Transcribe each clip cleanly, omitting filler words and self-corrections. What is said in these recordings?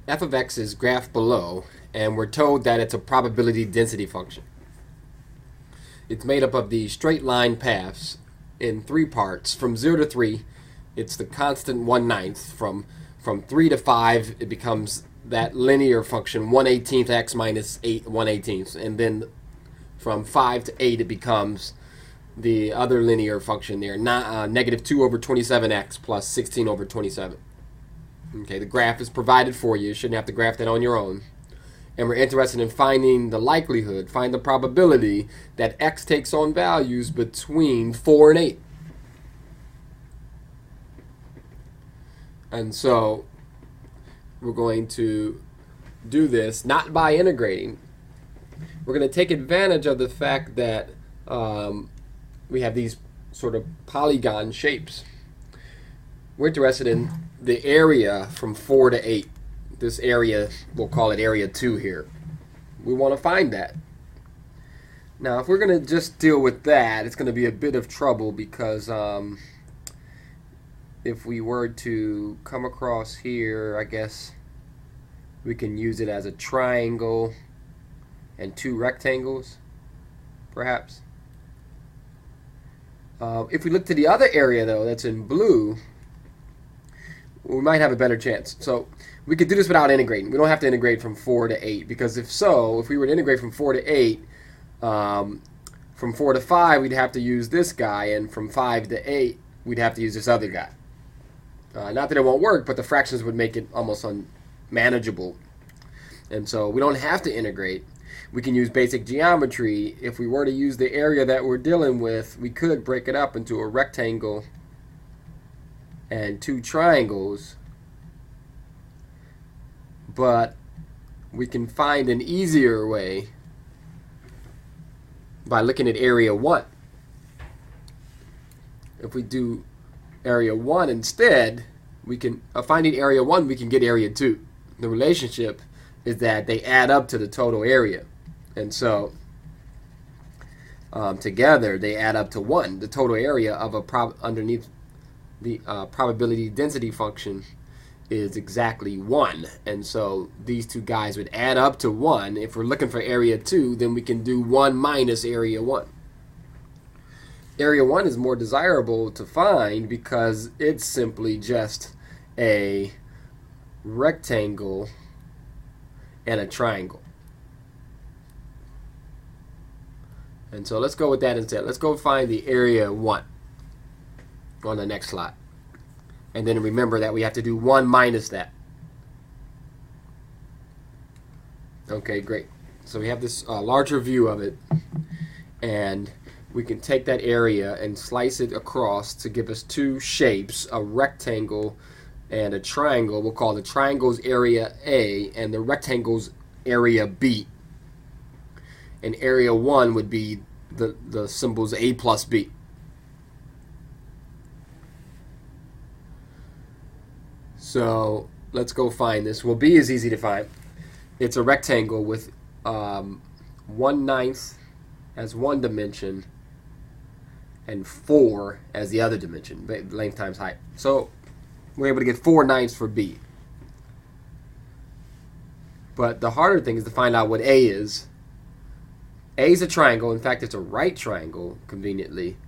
f of x is graphed below, and we're told that it's a probability density function. It's made up of these straight line paths in three parts. From 0 to 3, it's the constant 1/9. From 3 to 5, it becomes that linear function 1/18 x minus 8 1/18, and then from 5 to 8 it becomes the other linear function there, negative 2 over 27x plus 16 over 27. Okay, the graph is provided for you. You shouldn't have to graph that on your own. And we're interested in finding the likelihood, find the probability that x takes on values between 4 and 8. And so we're going to do this not by integrating. We're going to take advantage of the fact that we have these sort of polygon shapes. We're interested in the area from 4 to 8. This area, we'll call it area 2 here. We want to find that. Now, if we're going to just deal with that, it's going to be a bit of trouble because if we were to come across here, I guess we can use it as a triangle and two rectangles, perhaps. If we look to the other area, though, that's in blue, we might have a better chance. So we could do this without integrating. We don't have to integrate from 4 to 8, because if we were to integrate from 4 to 8, from 4 to 5, we'd have to use this guy, and from 5 to 8, we'd have to use this other guy. Not that it won't work, but the fractions would make it almost unmanageable. And so we don't have to integrate. We can use basic geometry. If we were to use the area that we're dealing with, we could break it up into a rectangle and two triangles. But we can find an easier way by looking at area 1. If we do area 1 instead, we can finding area 1, we can get area 2. The relationship is that they add up to the total area, and so together they add up to 1. The total area of underneath the probability density function is exactly 1, and so these two guys would add up to 1. If we're looking for area 2, then we can do 1 minus area 1. Area 1 is more desirable to find because it's simply just a rectangle and a triangle. And so let's go with that instead. Let's go find the area 1 on the next slide. And then remember that we have to do 1 minus that. Okay, great. So we have this larger view of it, and we can take that area and slice it across to give us two shapes, a rectangle and a triangle. We'll call the triangle's area A and the rectangle's area B. And area 1 would be the symbols A plus B. So let's go find this. Well, B is easy to find. It's a rectangle with 1/9 as one dimension and 4 as the other dimension, length times height. So we're able to get 4/9 for B. But the harder thing is to find out what A is. A is a triangle. In fact, it's a right triangle, conveniently.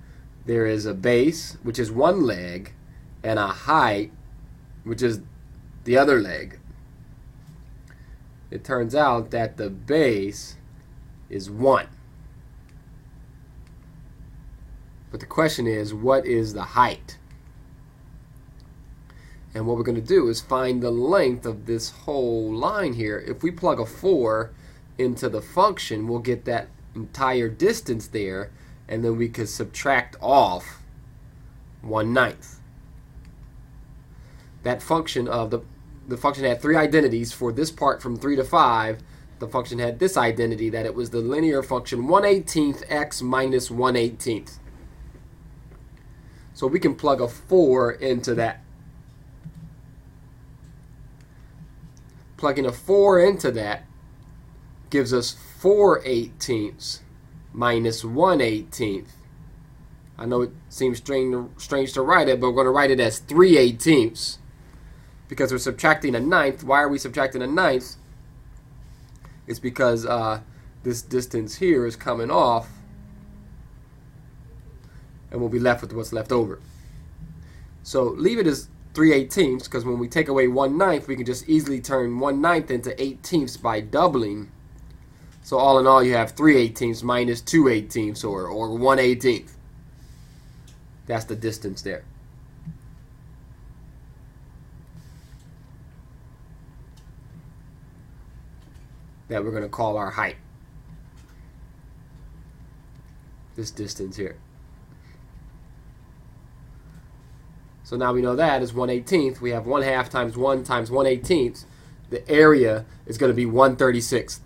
There is a base, which is one leg, and a height, which is the other leg. It turns out that the base is 1. But the question is, what is the height? And what we're going to do is find the length of this whole line here. If we plug a 4 into the function, we'll get that entire distance there, and then we could subtract off 1/9. That function of the function had 3 identities. For this part from 3 to 5, the function had this identity, that it was the linear function 1/18 x minus 1/18. So we can plug a 4 into that. Plugging a 4 into that gives us 4/18 minus 1/18. I know it seems strange to write it, but we're going to write it as 3/18. because we're subtracting a ninth. Why are we subtracting a ninth? It's because this distance here is coming off, and we'll be left with what's left over. So leave it as 3/18, because when we take away 1/9, we can just easily turn 1/9 into 18ths by doubling. So all in all, you have 3/18 minus 2/18, or 1/18. That's the distance there. That we're going to call our height. This distance here. So now we know that is 1/18. We have 1/2 times 1 times 1/18. The area is going to be 1/36.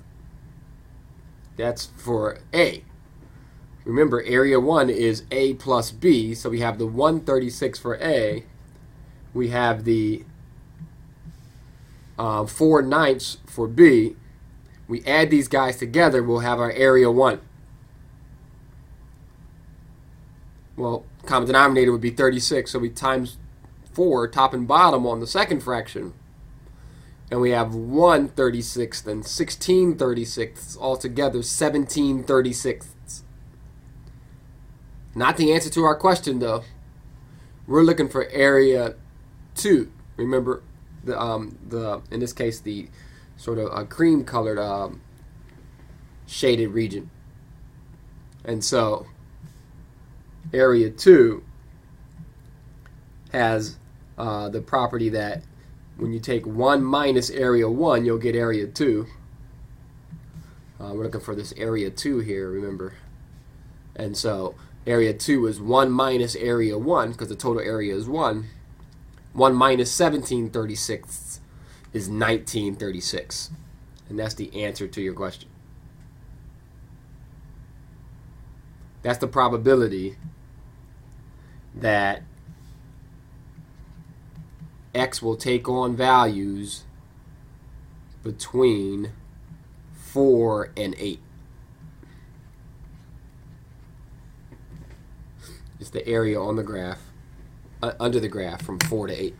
That's for A. Remember, area 1 is A plus B, so we have the 1/36 for A. We have the 4/9 for B. We add these guys together, we'll have our area 1. Well, common denominator would be 36, so we times 4 top and bottom on the second fraction. And we have 1/36 and 16/36, altogether 17/36. Not the answer to our question, though. We're looking for area 2. Remember, the in this case, the sort of a cream-colored shaded region. And so area 2 has the property that when you take 1 minus area 1, you'll get area 2. We're looking for this area 2 here, remember. And so area 2 is 1 minus area 1, because the total area is 1. 1 minus 17/36 is 19/36. And that's the answer to your question. That's the probability that X will take on values between 4 and 8. It's the area on the graph, under the graph from 4 to 8.